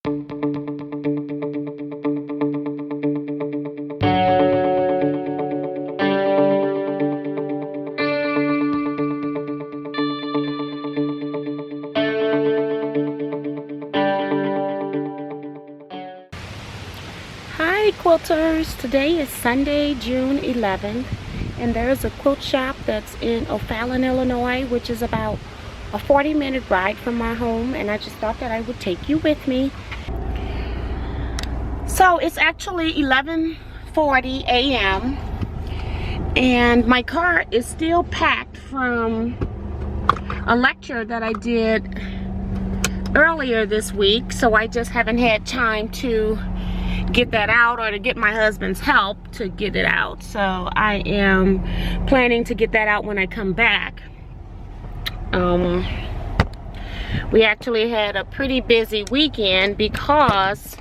Hi quilters, today is Sunday, June 11th, and there's a quilt shop that's in O'Fallon, Illinois, which is about a 40-minute ride from my home, and I just thought that I would take you with me. So it's actually 11:40 a.m. and my car is still packed from a lecture that I did earlier this week, so I just haven't had time to get that out or to get my husband's help to get it out. So I am planning to get that out when I come back. We actually had a pretty busy weekend because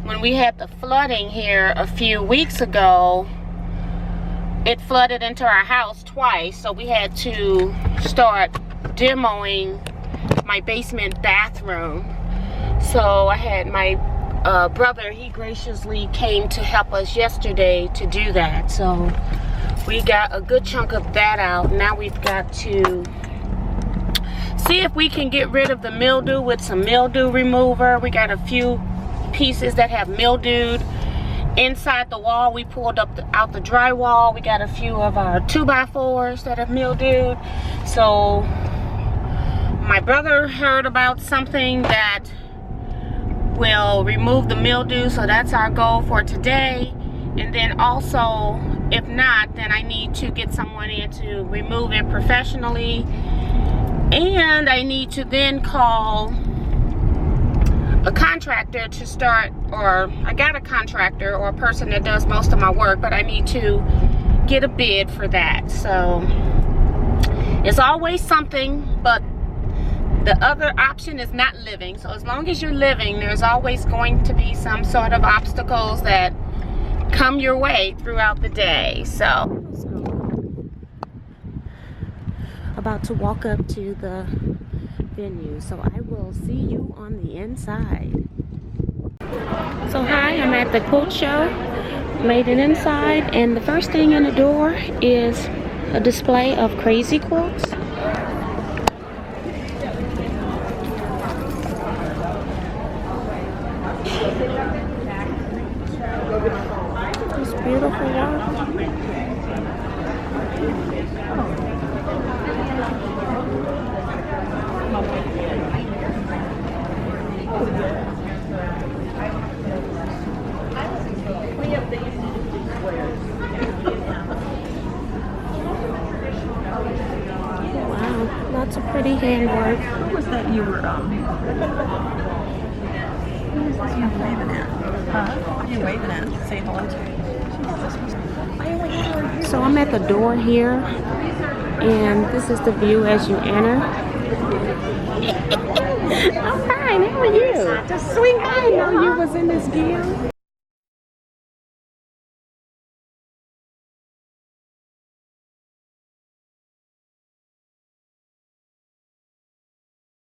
when we had the flooding here a few weeks ago, it flooded into our house twice, so we had to start demoing my basement bathroom. So I had my brother, he graciously came to help us yesterday to do that. So we got a good chunk of that out. Now we've got to see if we can get rid of the mildew with some mildew remover. We got a few pieces that have mildewed inside the wall. We pulled out the drywall. We got a few of our 2x4s that have mildewed. So my brother heard about something that will remove the mildew, so that's our goal for today. And then also, if not, then I need to get someone in to remove it professionally, and I need to then call a contractor to start, or I got a contractor or a person that does most of my work, but I need to get a bid for that. So it's always something, but the other option is not living. So as long as you're living, there's always going to be some sort of obstacles that come your way throughout the day. So about to walk up to the venue, so I will see you on the inside. So hi, I'm at the quilt show, made it inside, and the first thing in the door is a display of crazy quilts. It's beautiful work. Wow, lots of pretty handwork. What was that you were waving at? Huh? What are you waving at? Say hello to. So I'm at the door here, and this is the view as you enter. I'm fine, how are you? Just swing by. I know you was in this gear.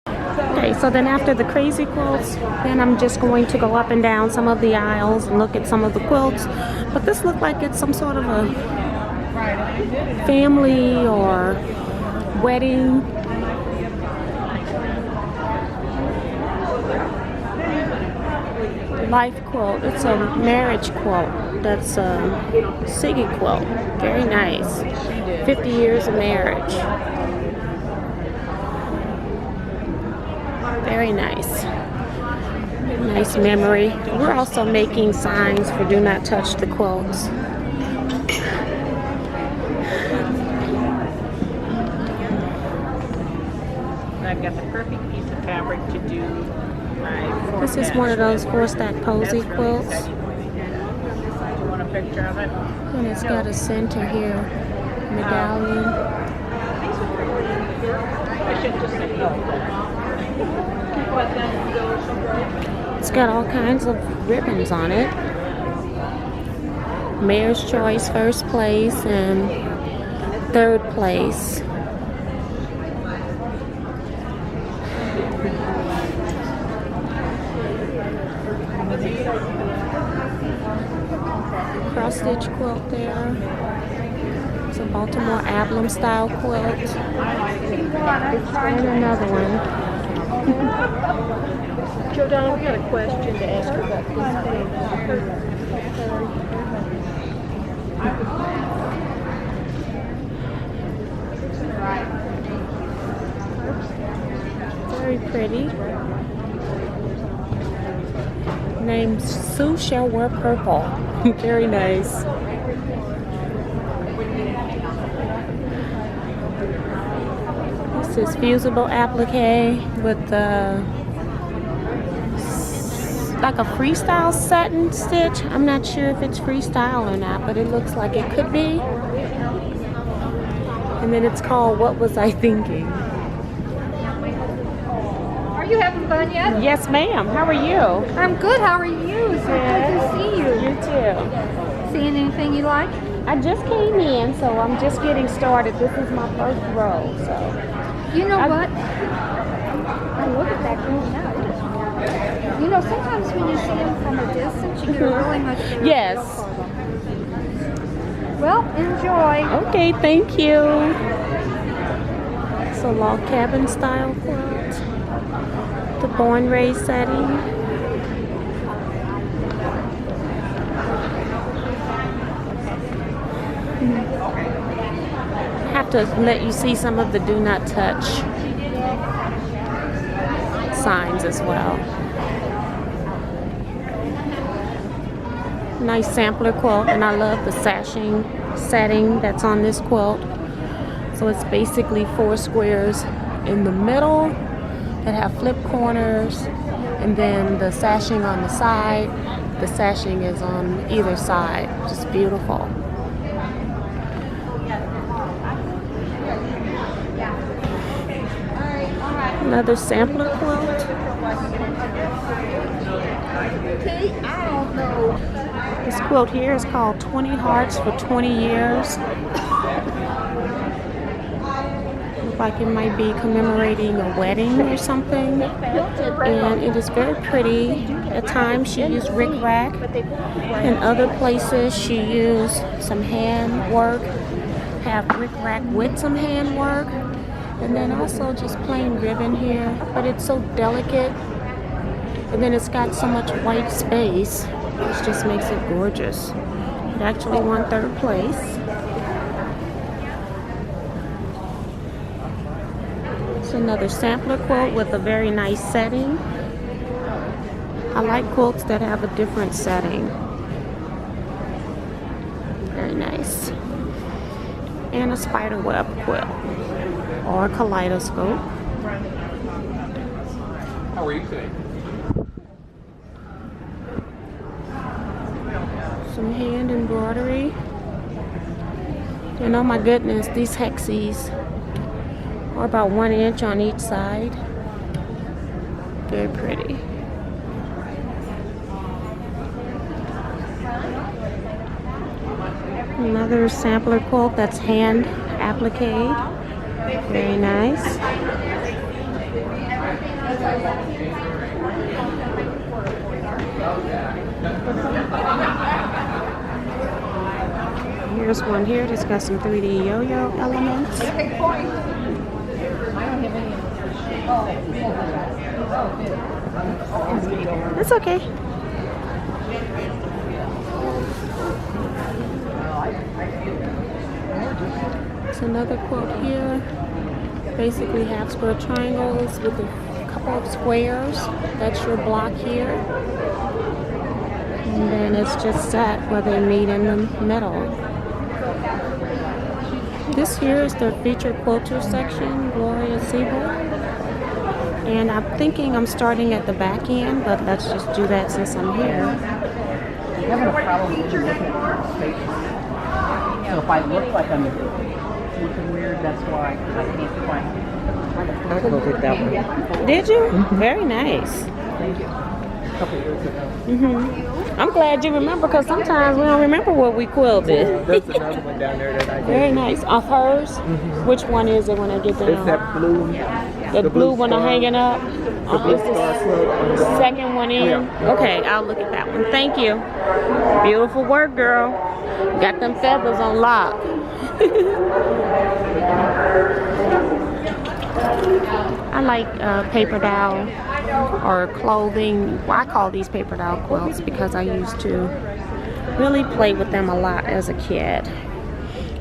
Okay, so then after the crazy quilts, then I'm just going to go up and down some of the aisles and look at some of the quilts. But this looked like it's some sort of a family or wedding. Life quilt. It's a marriage quilt. That's a Siggy quilt. Very nice. 50 years of marriage. Very nice. Nice memory. We're also making signs for do not touch the quilts. I've got the perfect piece of fabric to do my This is one of those four-stack posy quilts. You want a picture of it? And it's got a center here. Medallion. I should just say It's got all kinds of ribbons on it. Mayor's Choice, first place, and third place. Cross stitch quilt there. It's a Baltimore Ablum style quilt. And another one. Jordan, we got a question to ask her about Very pretty. Named Sue shall wear purple. Very nice. This is fusible applique with like a freestyle satin stitch. I'm not sure if it's freestyle or not, but it looks like it could be. And then it's called What Was I Thinking? Are you having fun yet? Yes, ma'am. How are you? I'm good. How are you? So good to see you. You too. Seeing anything you like? I just came in, so I'm just getting started. This is my first row, so. You know what? look at that green now. You know, sometimes when you see them from a distance, you get a really much better Yes. feel for them. Well, enjoy. Okay, thank you. It's a log cabin style quilt. The Born Raised setting. I have to let you see some of the do not touch signs as well. Nice sampler quilt, and I love the sashing setting that's on this quilt. So it's basically 4 squares in the middle that have flip corners, and then the sashing on the side. The sashing is on either side. Just beautiful. Another sampler quilt. This quilt here is called 20 Hearts for 20 Years. Looks like it might be commemorating a wedding or something. And it is very pretty. At times she used rickrack. In other places she used some hand work. Have rickrack with some hand work. And then also just plain ribbon here. But it's so delicate. And then it's got so much white space. It just makes it gorgeous. It actually won 3rd place. It's another sampler quilt with a very nice setting. I like quilts that have a different setting. Very nice. And a spider web quilt or a kaleidoscope. How are you today? Some hand embroidery. And oh my goodness, these hexies are about 1 inch on each side. Very pretty. Another sampler quilt that's hand applique. Very nice. Here's one here that's got some 3D yo-yo elements. It's okay. It's another quilt here. Basically half square triangles with a couple of squares. That's your block here. And then it's just set where they meet in the middle. This here is their featured quilter section, Gloria Siebel. And I'm thinking I'm starting at the back end, but let's just do that since I'm here. I'm having a problem looking at the space. So if I look like I'm looking weird, that's why, because I can't quite. I quilted that one. Did you? Very nice. Thank you. A couple years ago. I'm glad you remember, because sometimes we don't remember what we quilted. That's another one down there that I did. Very nice. Of hers? Which one is it when I get down? It's that blue The blue one are hanging up. The blue star quilt on the Second one in. Yeah. Okay, I'll look at that one. Thank you. Beautiful work, girl. Got them feathers on lock. I like paper dowel or clothing. Well, I call these paper dowel quilts because I used to really play with them a lot as a kid.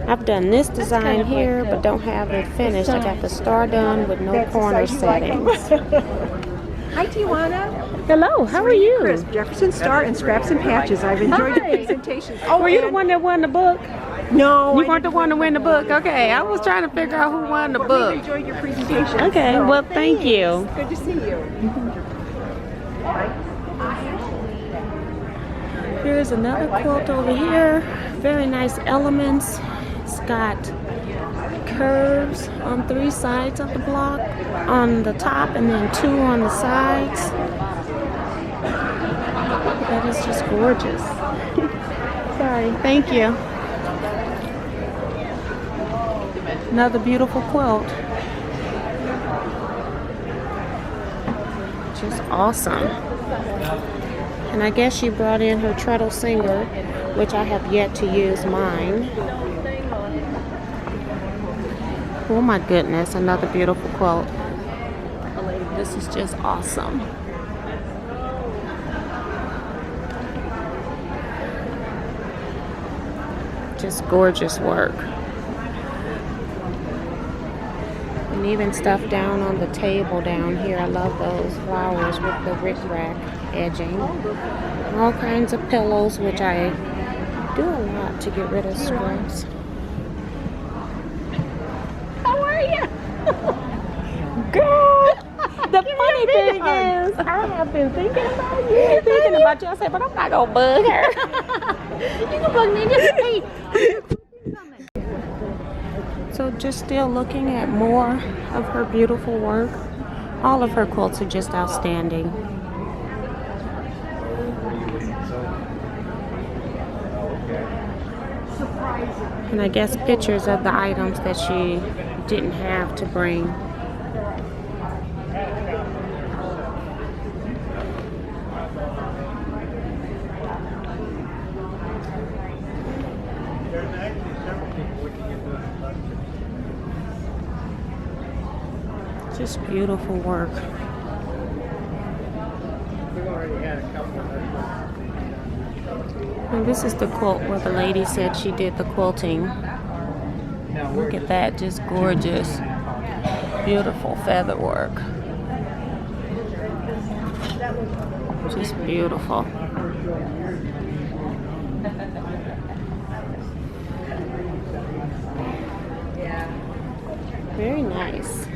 I've done this design here, but don't have it finished. I got the star done with no corner settings. Hi, Tijuana. Hello, how are you? Chris, Jefferson Star and Scraps and Patches. I've enjoyed the presentation. Oh, Were you the one that won the book? No, You weren't the one to win the book. Okay, I was trying to figure out who won the I book. really enjoyed your presentation. Okay, So, well, thank you. Good to see you. Here's another quilt over here. Very nice elements. It's got curves on 3 sides of the block, on the top, and then 2 on the sides. That is just gorgeous. Sorry, thank you. Another beautiful quilt. Just awesome. And I guess she brought in her treadle singer, which I have yet to use mine. Oh my goodness, another beautiful quilt. This is just awesome. Just gorgeous work. And even stuff down on the table down here. I love those flowers with the rickrack edging. All kinds of pillows, which I do a lot to get rid of scraps. How are you? Girl, the funny thing is, I have been thinking about you. Thinking about you. I said, but I'm not going to bug her. You can bug me just me. So just still looking at more of her beautiful work. All of her quilts are just outstanding. And I guess pictures of the items that she didn't have to bring. Just beautiful work. And this is the quilt where the lady said she did the quilting. Look at that, just gorgeous, beautiful feather work. Just beautiful. Very nice.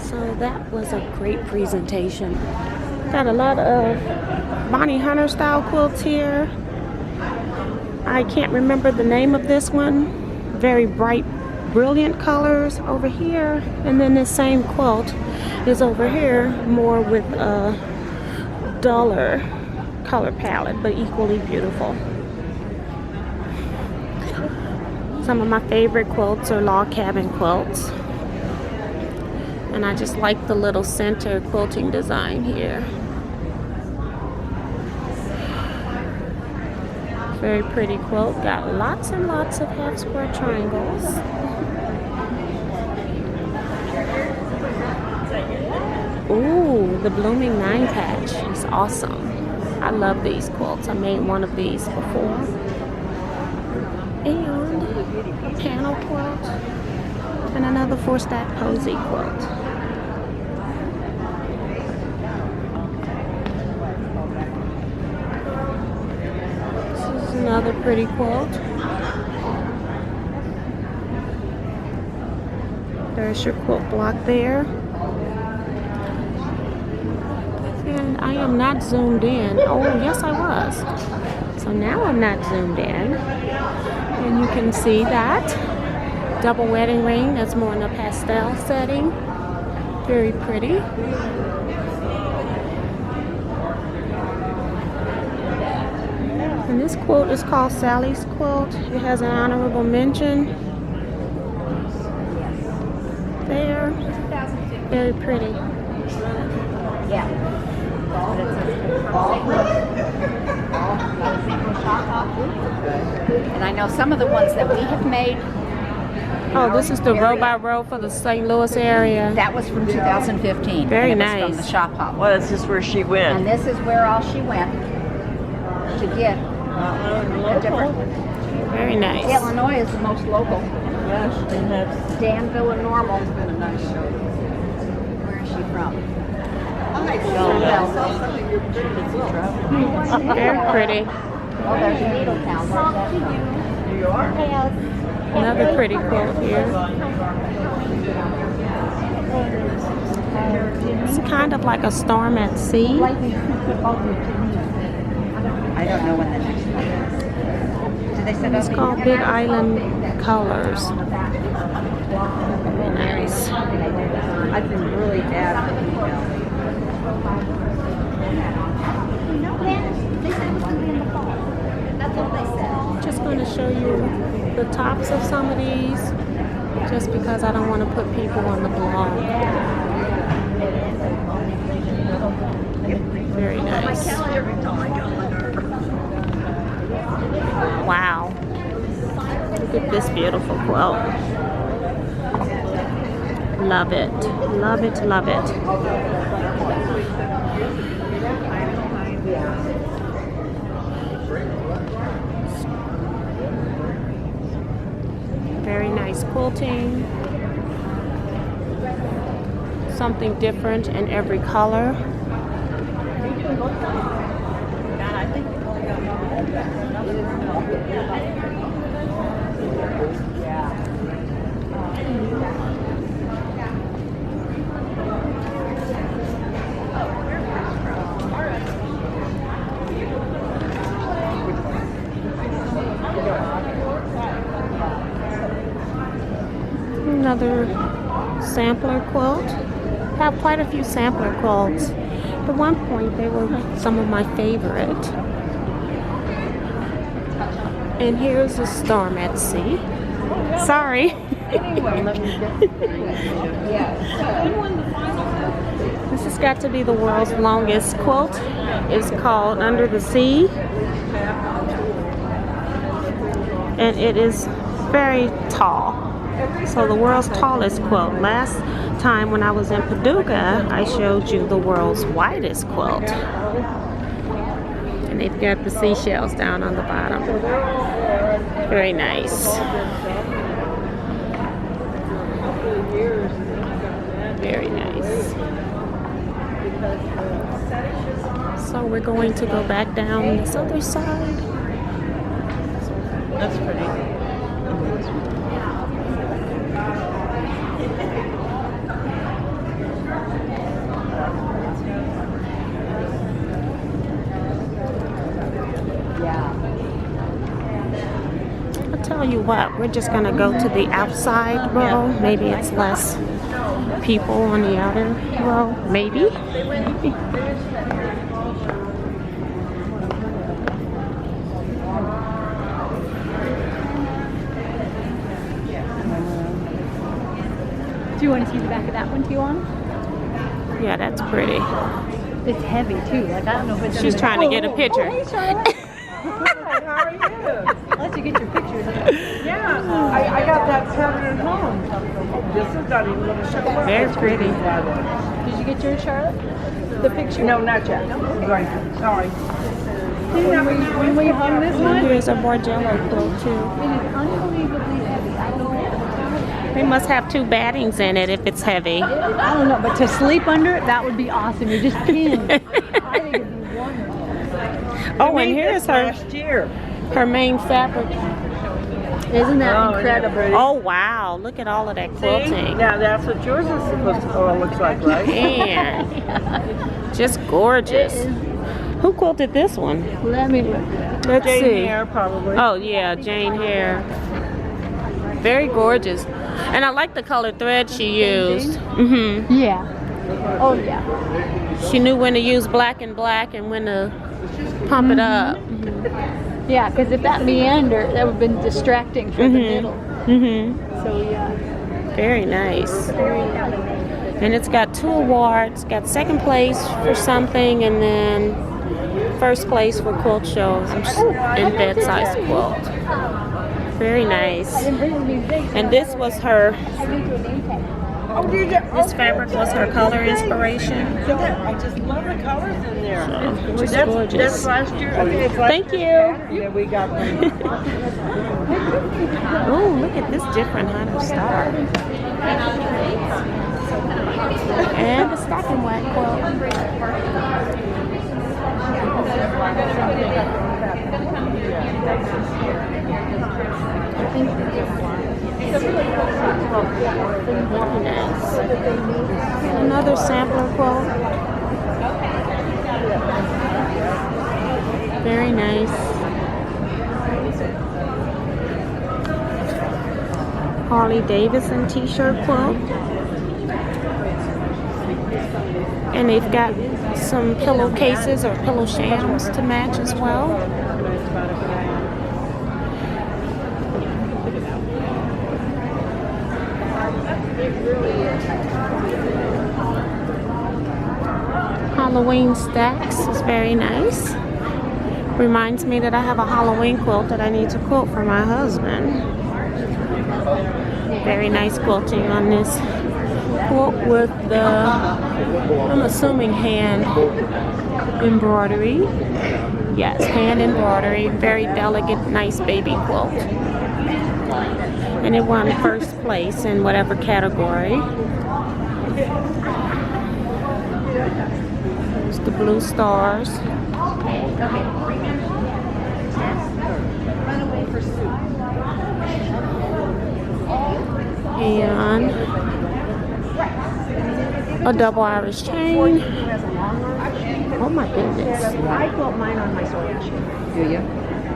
So that was a great presentation. Got a lot of Bonnie Hunter style quilts here. I can't remember the name of this one. Very bright, brilliant colors over here. And then this same quilt is over here, more with a duller color palette, but equally beautiful. Some of my favorite quilts are log cabin quilts. And I just like the little center quilting design here. Very pretty quilt. Got lots and lots of half square triangles. Ooh, the blooming 9 patch is awesome. I love these quilts. I made one of these before. And a panel quilt. And another 4-stack posy quilt. Another pretty quilt. There's your quilt block there. And I am not zoomed in. Oh, yes I was. So now I'm not zoomed in. And you can see that. Double wedding ring, that's more in a pastel setting. Very pretty. And this quilt is called Sally's Quilt. It has an honorable mention. there. Very pretty. Yeah. And I know some of the ones that we have made. Oh, this is the row by row for the St. Louis area. That was from 2015. Very and it was nice. From the shop hop. Well, that's just where she And went. this is where all she went to get a different. Very nice. Illinois is the most local. Yes, and that's Danville and Normal. It's been a nice show. Where is she from? Very pretty. Oh, there's a needle town. Where's that from? New York. Another pretty quilt here. It's kind of like a storm at sea. I don't know when the next one is. Did they send It's us called Big Island Colors. Very nice. I've been really bad with email. They said it was going to be in the fall. That's what they said. Just going to show you the tops of some of these, just because I don't want to put people on the blog. Very nice. Wow. Look at this beautiful quilt. Love it. Love it, love it. Very nice quilting. Something different in every color. Another sampler quilt. Have quite a few sampler quilts. At one point they were some of my favorite. And here's a storm at sea. Sorry. This has got to be the world's longest quilt. It's called Under the Sea. And it is very tall. So the world's tallest quilt. Last time when I was in Paducah, I showed you the world's widest quilt. And they've got the seashells down on the bottom. Very nice. Very nice. So we're going to go back down this other side. That's pretty. I'll tell you what, we're just gonna go to the outside row. Maybe it's less people on the outer row. Maybe. Do you want to see the back of that one too, on? Yeah, that's pretty. It's heavy too. Like I don't know if it's. She's trying to get a picture. Hey, Charlotte. Hi, how are you? I'll let you get your pictures. Yeah, I got that pattern at home. This is not even going to show up. Very pretty. Did you get yours, Charlotte? The picture? No, not yet. I'm going to. Sorry. When we hung this one, Here's a Borgello quilt too. it is unbelievably heavy. I don't know. They must have 2 battings in it if it's heavy. I don't know, but to sleep under it, that would be awesome. You just pinned. I think it'd be wonderful. Oh, and here's her Last year. main fabric. Isn't that Oh, incredible? yeah, Oh wow, look at all of that See? quilting. Now that's what yours is supposed to looks like, right? Man, just gorgeous. Who quilted this one? Let me look. Let's Jane see. Hare, probably. Oh yeah, Jane Hare. Very gorgeous. And I like the colored thread she used. Yeah. Oh yeah. She knew when to use black and when to pump it up. Yeah, because if that meander, that would have been distracting for the middle. So yeah. Very nice. And it's got 2 awards. Got second place for something, and then first place for quilt shows and bed-size quilt. Very nice. And this was her. This fabric was her color inspiration. I just love the colors in there. So, just gorgeous. That's last year. Okay, it's last Thank you. Yeah, we got one. Oh, look at this different hunter star. And the stocking wax quilt. Very nice. Another sampler quilt. Very nice. Harley Davidson t-shirt quilt. And they've got some pillowcases or pillow shams to match as well. Halloween stacks is very nice. Reminds me that I have a Halloween quilt that I need to quilt for my husband. Very nice quilting on this quilt with the, I'm assuming, hand embroidery. Yes, hand embroidery. Very delicate, nice baby quilt. And it won first place in whatever category. There's the blue stars. And a double Irish chain. Oh my goodness. I quilt mine on my sewing machine. Do you?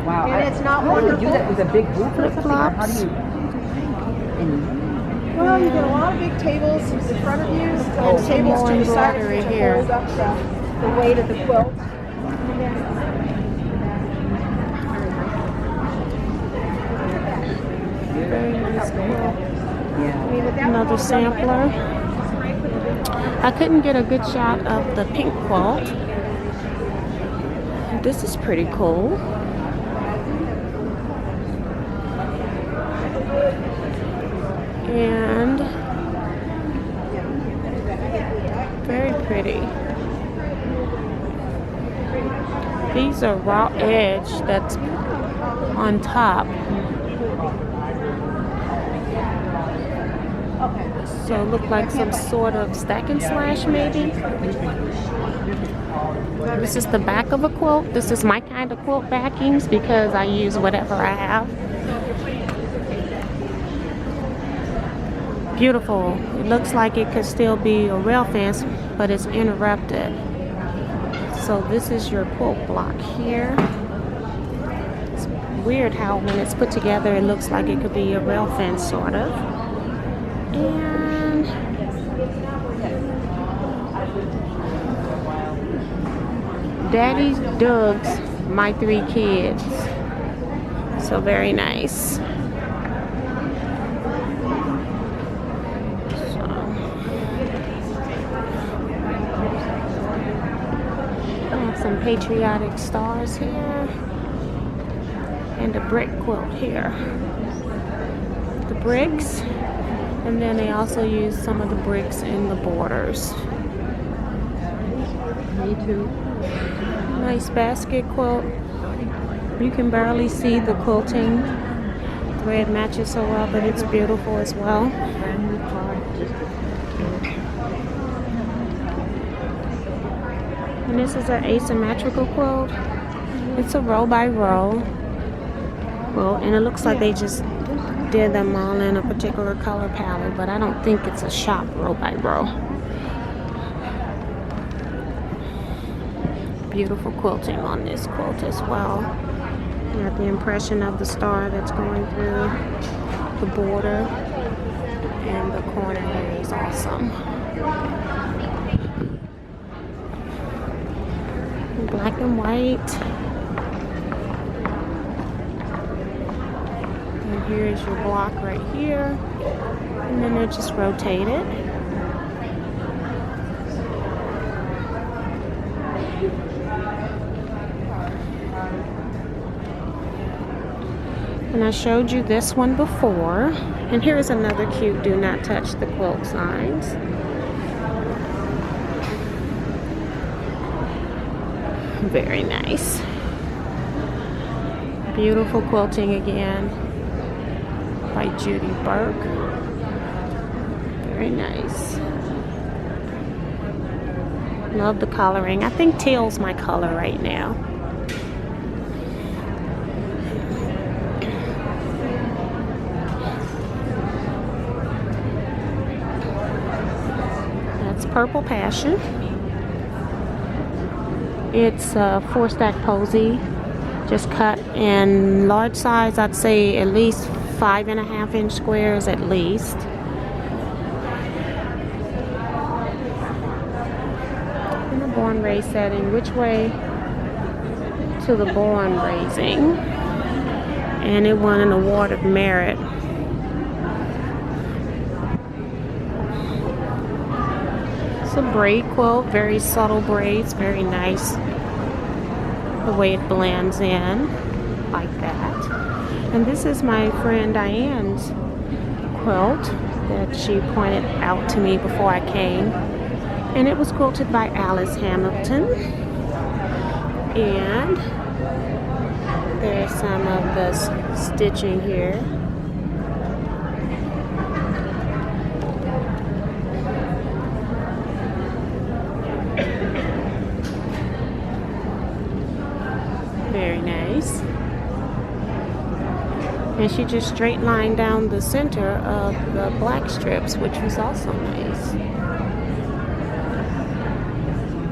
Wow. And it's not How do you do wonderful. that with a big hoop or something? Or how Flip-flops. do you? Well, you get a lot of big tables in front of you, and some tables more to the side of embroidery you to here. hold up the weight of the quilt. Very nice quilt. Yeah. Another sampler. I couldn't get a good shot of the pink quilt. This is pretty cool. And very pretty. These are raw edge that's on top. So it looked like some sort of stack and slash maybe. This is the back of a quilt. This is my kind of quilt backings because I use whatever I have. Beautiful. It looks like it could still be a rail fence, but it's interrupted. So this is your quilt block here. It's weird how when it's put together it looks like it could be a rail fence sort of. And Daddy Doug's My 3 Kids. So very nice. So I have some patriotic stars here. And a brick quilt here. The bricks. And then they also use some of the bricks in the borders. Me too. Nice basket quilt. You can barely see the quilting. Thread matches so well, but it's beautiful as well. Brand new car. And this is an asymmetrical quilt. It's a row by row quilt, and it looks like they just did them all in a particular color palette, but I don't think it's a shop row by row. Beautiful quilting on this quilt as well. You have the impression of the star that's going through the border, and the corner here is awesome. Black and white. And here's your block right here. And then they're just rotated. And I showed you this one before. And here's another cute do not touch the quilt signs. Very nice. Beautiful quilting again by Judy Burke. Very nice. Love the coloring. I think teal's my color right now. That's Purple Passion. It's a 4-stack posy, just cut in large size. I'd say at least 5.5-inch squares at least. In a born raise setting, which way to the born raising, and it won an award of merit. It's a braid quilt, very subtle braids, very nice. The way it blends in like that. And this is my friend Diane's quilt that she pointed out to me before I came. And it was quilted by Alice Hamilton. And there's some of the stitching here. Very nice. And she just straight lined down the center of the black strips, which was also nice.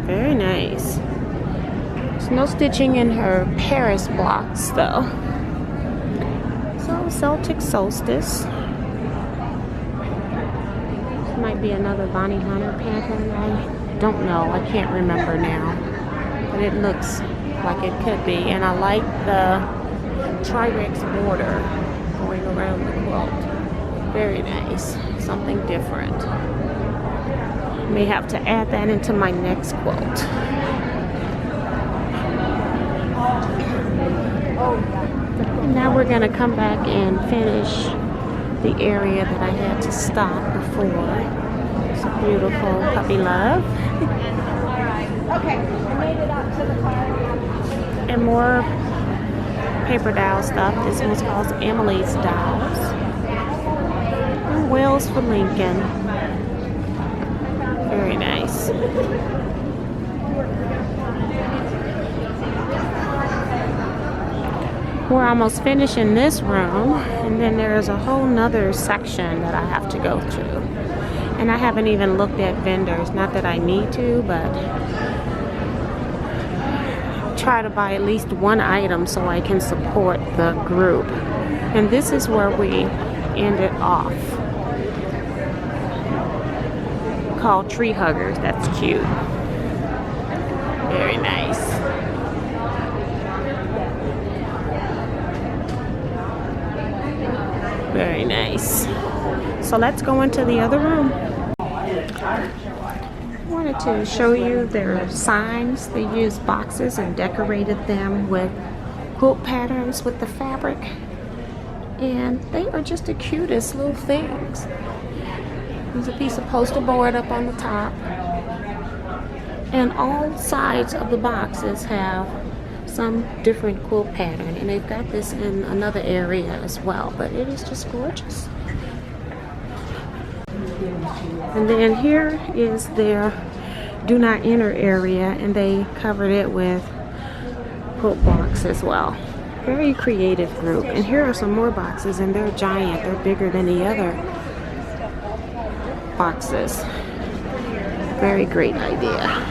Very nice. There's no stitching in her Paris blocks though. So Celtic Solstice. This might be another Bonnie Hunter pattern. I don't know. I can't remember now. But it looks like it could be. And I like the Tri-Rex border going around the quilt. Very nice. Something different. May have to add that into my next quilt. Now we're going to come back and finish the area that I had to stop before. It's a beautiful puppy love. Okay, I made it out to the car. And more paper doll stuff. This one's called Emily's Dolls. And Wales for Lincoln. Very nice. We're almost finished in this room, and then there's a whole nother section that I have to go through. And I haven't even looked at vendors. Not that I need to, but try to buy at least one item so I can support the group. And this is where we ended off. Called Tree Huggers. That's cute. Very nice. Very nice. So let's go into the other room. I wanted to show you their signs. They used boxes and decorated them with quilt patterns with the fabric. And they are just the cutest little things. There's a piece of poster board up on the top. And all sides of the boxes have some different quilt pattern. And they've got this in another area as well. But it is just gorgeous. And then here is their do not enter area. And they covered it with quilt blocks as well. Very creative group. And here are some more boxes, and they're giant. They're bigger than the other boxes. Very great idea.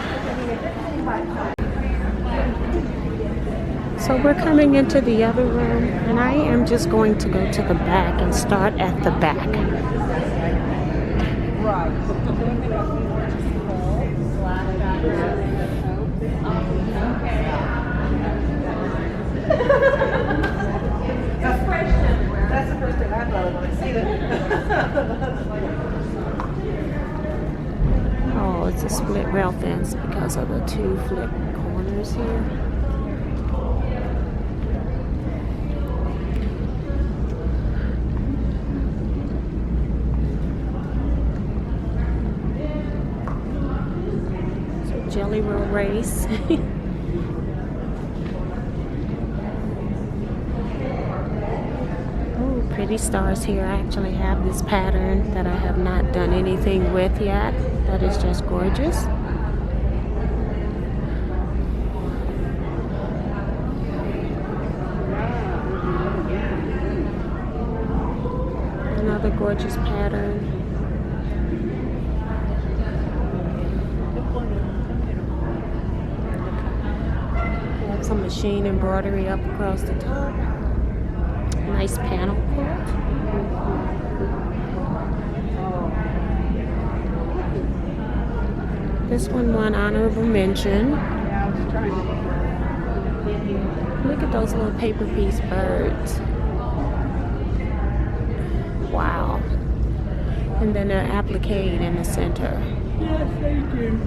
So we're coming into the other room, and I am just going to go to the back and start at the back. That's the first thing I thought when I see that. rail fence because of the 2 flip corners here. So Jelly Roll Race. Pretty stars here. I actually have this pattern that I have not done anything with yet. That is just gorgeous. Another gorgeous pattern. I have some machine embroidery up across the top. Nice panel quilt. This one won honorable mention. Look at those little paper piece birds. Wow. And then an applique in the center. Yes, thank you.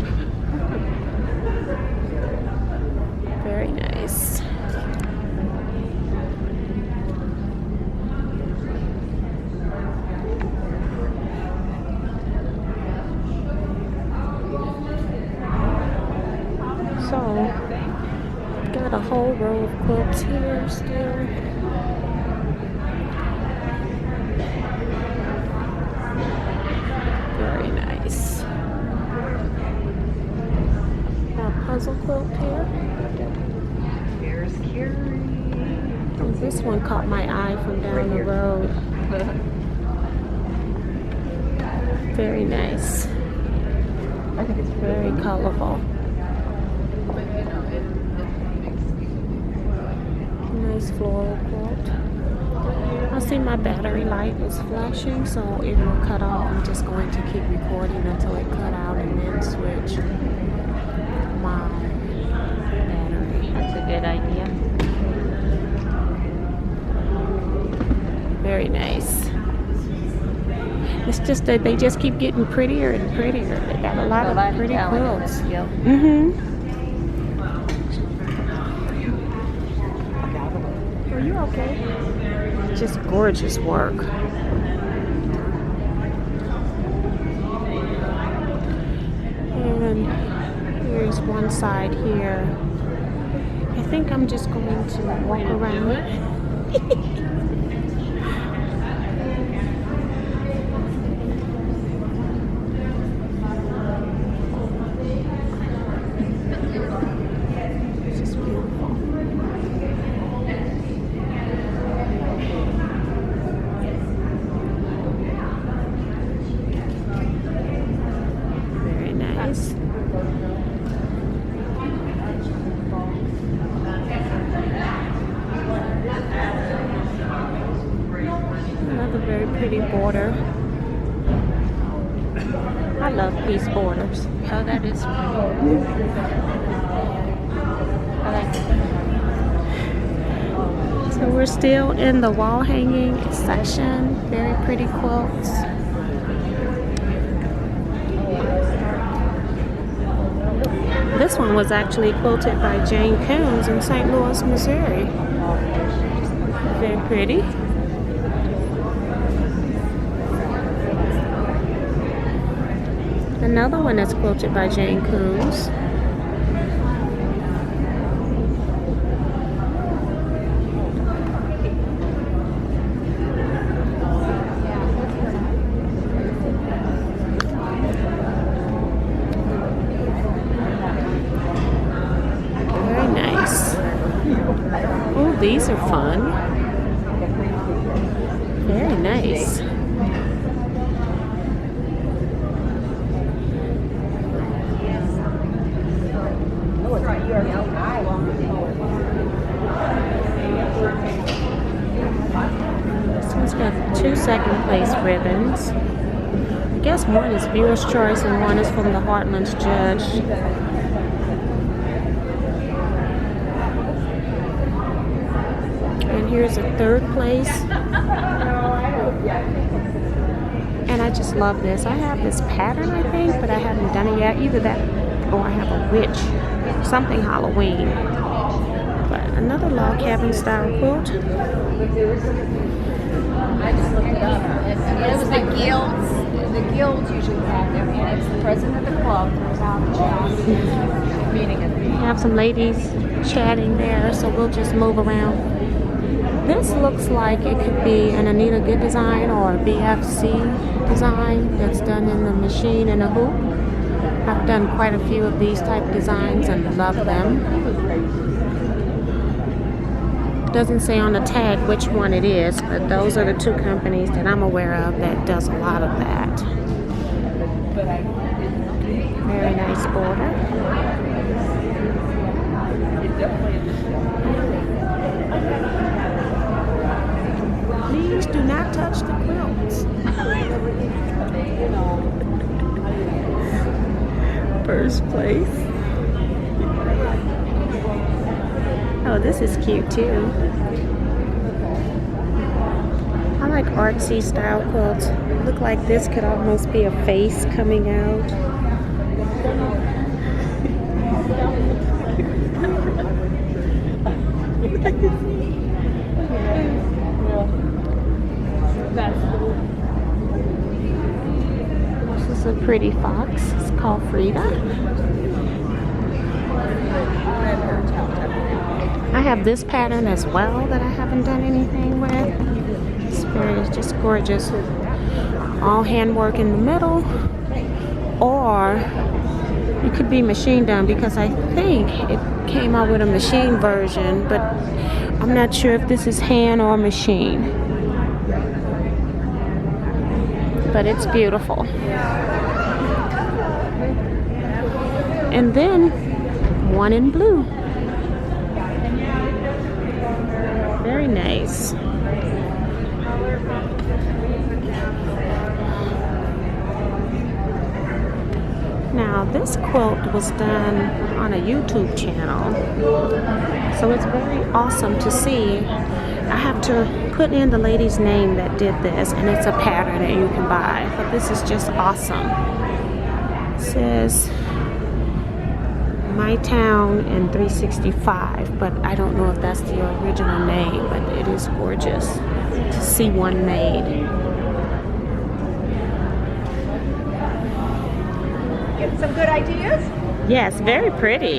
Very nice. So, got a whole row of quilts here still. Very nice. Got a puzzle quilt here. Here's Carrie. This one caught my eye from down the road. Very nice. I think it's Very colorful. Nice floral quilt. I see my battery light is flashing, so it will cut off. I'm just going to keep recording until it cut out and then switch my battery. That's a good idea. Very nice. It's just that they just keep getting prettier and prettier. They got a lot of pretty quilts. Yep. Are you okay? Just gorgeous work. And here's one side here. I think I'm just going to walk around. Another very pretty border. I love piece borders. Oh, that is pretty. I like it. So we're still in the wall hanging section. Very pretty quilts. This one was actually quilted by Jane Coons in St. Louis, Missouri. Very pretty. Another one that's quilted by Jane Coons. Very nice. Oh, these are fun. Very nice. This one's got 2 second place ribbons. I guess one is viewer's choice and one is from the Heartland's judge. And here's a 3rd place. And I just love this. I have this pattern, I think, but I haven't done it yet. Either that or I have a witch, something Halloween. But another log cabin style quilt. I just looked it up. It's the guilds. The guilds usually have them, and it's the president of the club throws out a challenge meeting at the We have some ladies chatting there, so we'll just move around. This looks like it could be an Anita Good design or a BFC design that's done in the machine and a hoop. I've done quite a few of these type designs and love them. Doesn't say on the tag which one it is, but those are the two companies that I'm aware of that does a lot of that. Very nice border. Please do not touch the quilts. First place. Oh, this is cute too. I like artsy style quilts. Look like this could almost be a face coming out. This is a pretty fox. It's called Frida. I have this pattern as well that I haven't done anything with. It's just gorgeous. All handwork in the middle, or it could be machine done because I think it came out with a machine version, but I'm not sure if this is hand or machine. But it's beautiful. And then one in blue. Very nice. Now this quilt was done on a YouTube channel, so it's very awesome to see. I have to put in the lady's name that did this, and it's a pattern that you can buy, but this is just awesome. It says My Town in 365, but I don't know if that's the original name, but it is gorgeous to see one made. Get some good ideas. Yes, very pretty.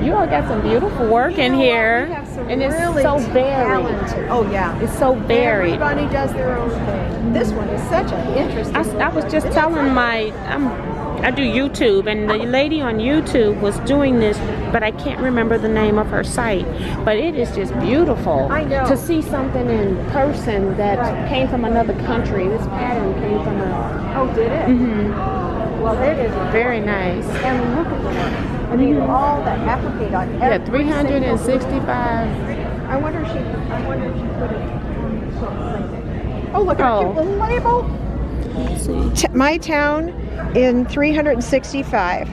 You all got some beautiful work in here, and it's really so varied. talented. Oh yeah, It's so varied. everybody does their own thing. This one is such an interesting. I was just telling I do YouTube, and the lady on YouTube was doing this, but I can't remember the name of her site. But it is just beautiful. I know. To see something in person that came from another country. This pattern came from a. Oh, did it? Mhm. Well, it is Very nice. And look at the work. I mean, all that applique on Yeah, every 365. I wonder if she put it on something like that. Oh, look at Oh. the cute little label. Let's see. My Town in 365.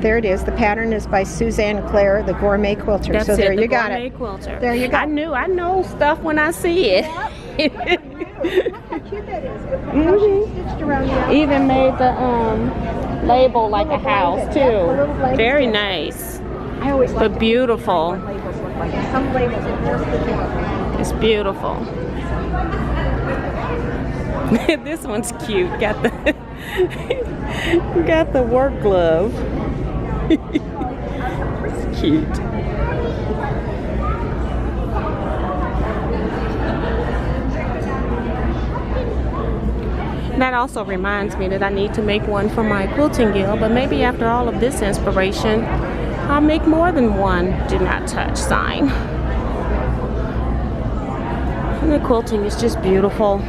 There it is. The pattern is by Suzanne Clare, the gourmet quilter. That's so there it, the you got gourmet it. Quilter. There you go. I know stuff when I see it. Look how cute that is. How she stitched around the outside. Even made the label like a Little house blanket, yeah, the little too. blanket. Very nice. I always like But beautiful. what labels look like. Some labels are just the door. It's beautiful. This one's cute. Got the work glove. It's cute. That also reminds me that I need to make one for my quilting guild, but maybe after all of this inspiration, I'll make more than one do not touch sign. And the quilting is just beautiful.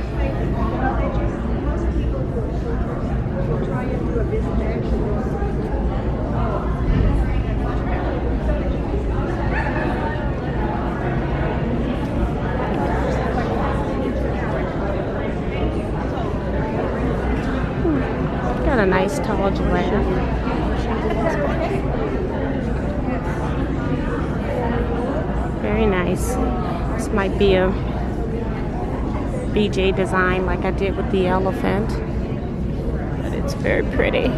Got a nice tall giraffe. Very nice. This might be a BJ design like I did with the elephant, but it's very pretty.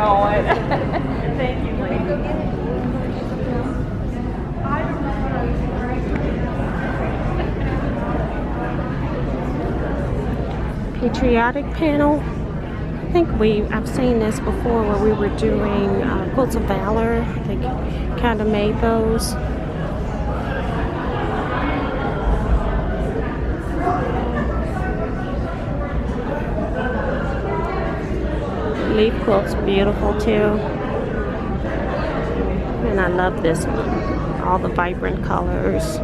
going. Thank you, lady. Patriotic panel. I think I've seen this before where we were doing Quilts of Valor. They kind of made those. Leaf quilt's beautiful too. And I love this one. All the vibrant colors.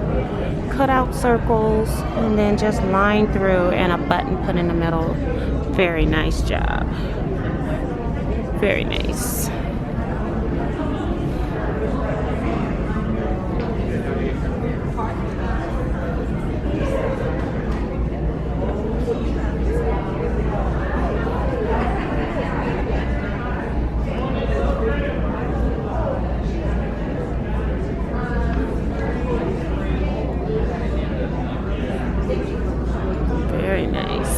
Cut out circles and then just line through and a button put in the middle. Very nice job. Very nice. Very nice.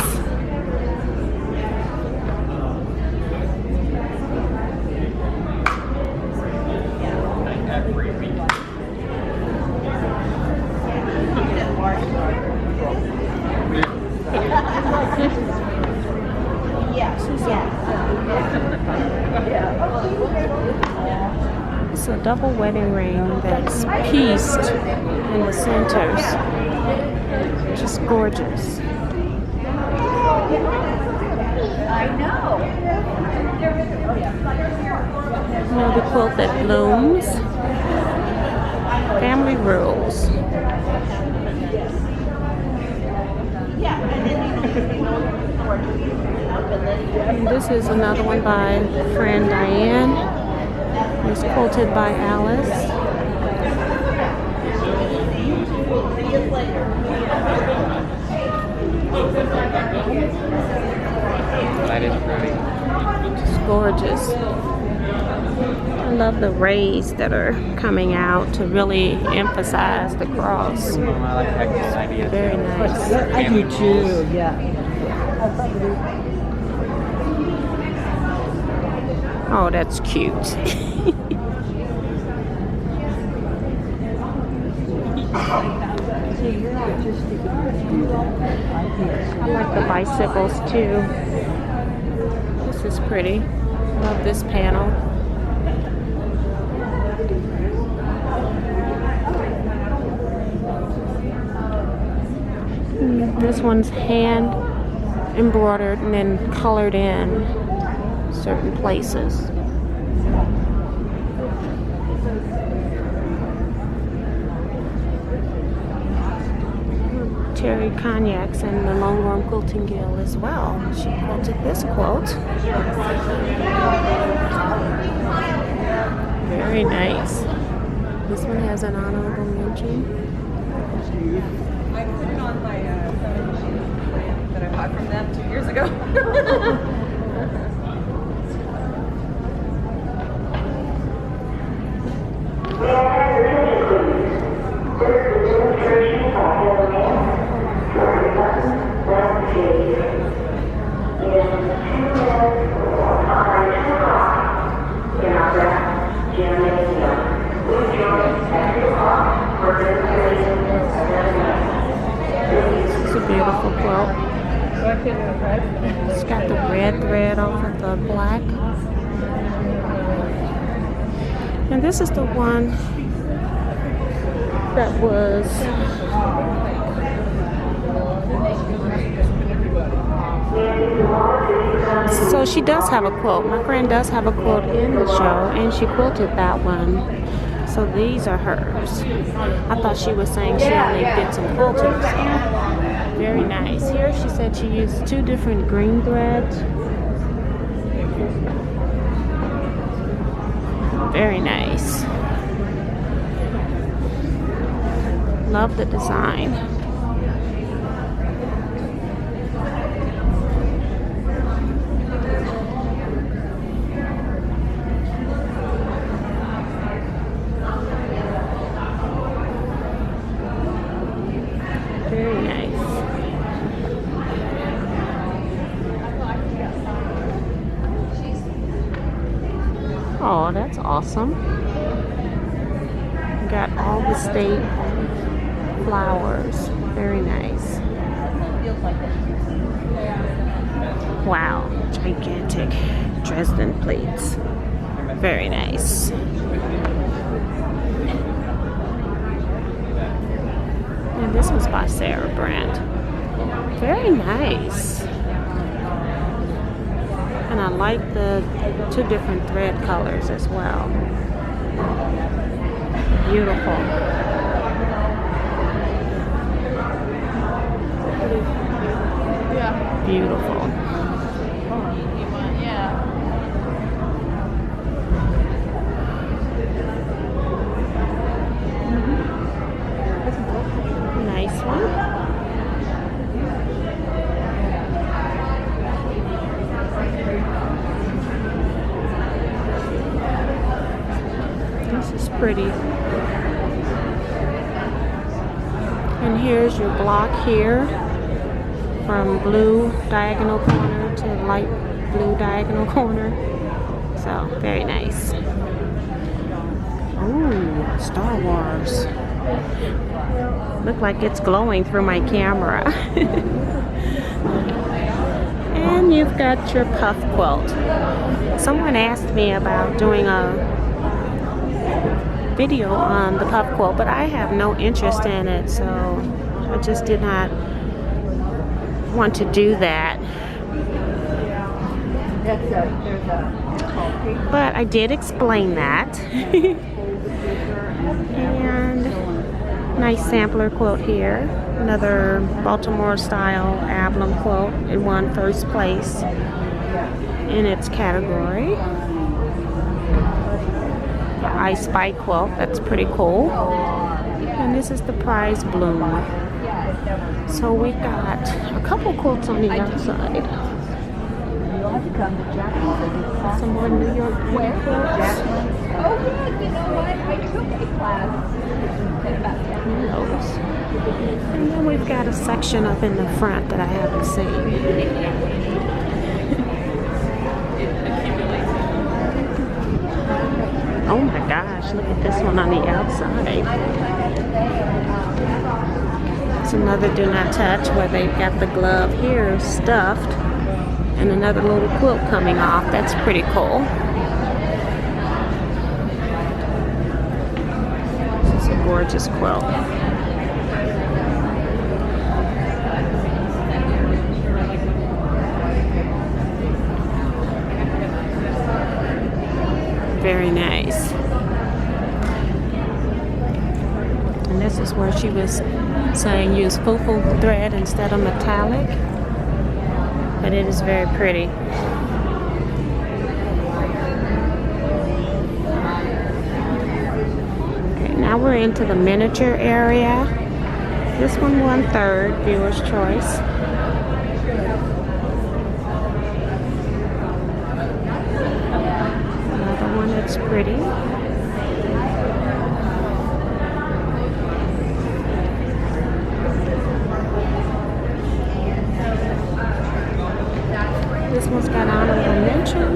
It's a double wedding ring that's pieced in the centers. Just gorgeous. I know. Another quilt that blooms. Family rules. And this is another one by friend Diane. It's quilted by Alice. That is pretty. Just gorgeous. I love the rays that are coming out to really emphasize the cross. I like that idea. Very nice. I do too, yeah. Oh, that's cute. I like the bicycles too. This is pretty. Love this panel. This one's hand embroidered and then colored in certain places. Terry Cognacs and the Longhorn Quilting Guild as well. She quilted this quilt. Very nice. This one has an honorable mention. I put it on my sewing machine that I bought from them 2 years ago. It's a beautiful quilt. It's got the red thread over the black. And this is the one that was so she does have a quilt. My friend does have a quilt in the show and she quilted that one. So these are hers. I thought she was saying she only did some quilting. Very nice. Here she said she used 2 different green threads. Very nice. Love the design. Very nice. Oh, that's awesome. Got all the state flowers. Very nice. Wow, gigantic Dresden plates. Very nice. And this was by Sarah Brandt. Very nice. And I like the 2 different thread colors as well. Beautiful. Yeah. Beautiful. Yeah. Nice one. This is pretty. And here's your block here, from blue diagonal corner to light blue diagonal corner. So, very nice. Ooh, Star Wars. Look like it's glowing through my camera. And you've got your puff quilt. Someone asked me about doing a video on the puff quilt, but I have no interest in it, so I just did not want to do that. But I did explain that. And nice sampler quilt here. Another Baltimore style Ablum quilt. It won first place in its category. The I Spy quilt, that's pretty cool. And this is the prize bloom. So we got a couple quilts on the outside. Some more New York quilts. Oh, yeah, you know what? I took a class in about 10 Those. And then we've got a section up in the front that I haven't seen. Oh my gosh, look at this one on the outside. It's another do not touch where they've got the glove here stuffed and another little quilt coming off. That's pretty cool. This is a gorgeous quilt. Very nice. And this is where she was saying use fufu thread instead of metallic. But it is very pretty. Okay, now we're into the miniature area. This one won third, viewer's choice. It's pretty. This one's got honorable mention.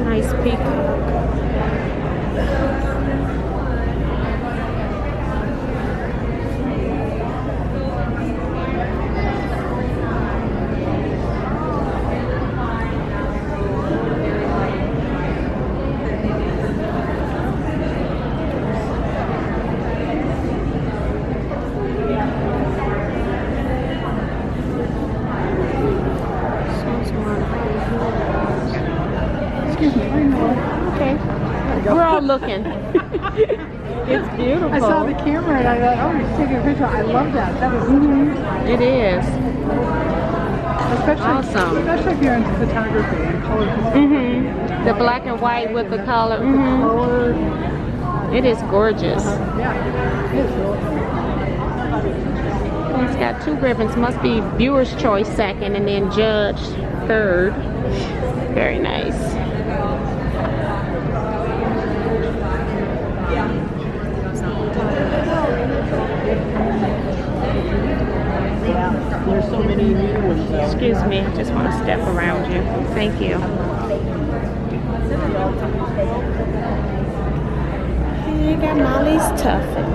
Nice peacock. Okay. We're all looking. It's beautiful. I saw the camera and I thought, oh, you're taking a picture. I love that. That was It is. especially, Awesome. especially if you're into photography and color photography. The black and white with the color. Color. It is gorgeous. Yeah. It is really It's got 2 ribbons. Must be viewer's choice second and then judge third. Very nice. me. I just want to step around you. Thank you. And you got Molly's Tuffet.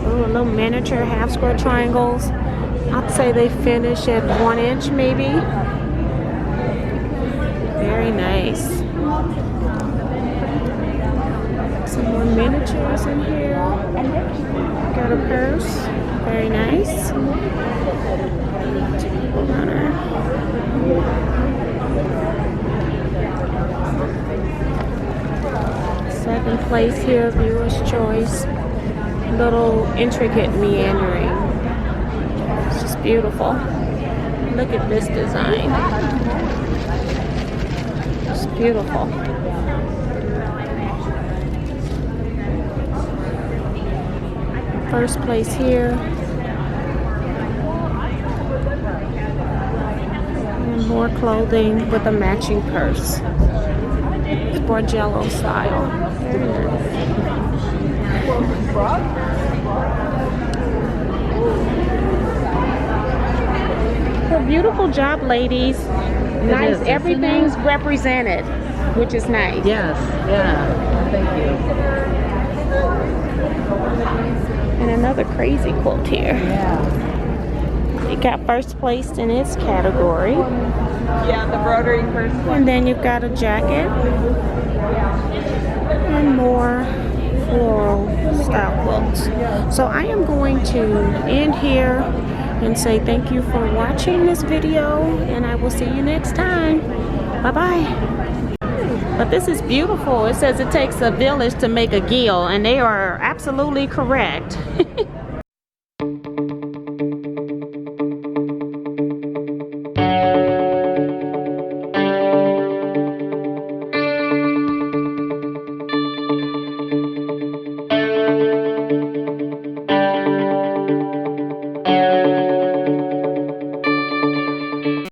Oh, little miniature half square triangles. I'd say they finish at 1 inch maybe. Very nice. Some more miniatures in here. Got a purse. Very nice. Runner. Second place here, viewer's choice. Little intricate meandering. It's just beautiful. Look at this design. It's beautiful. First place here. And more clothing with a matching purse. It's Borgello style. Very nice. So beautiful job, ladies. Nice. Everything's represented, which is nice. Yes, yeah. Thank you. And another crazy quilt here. Yeah. It got first place in its category. Yeah, the embroidery first one. And then you've got a jacket. And more floral style quilts. So I am going to end here and say thank you for watching this video, and I will see you next time. Bye-bye. But this is beautiful. It says it takes a village to make a guild, and they are absolutely correct.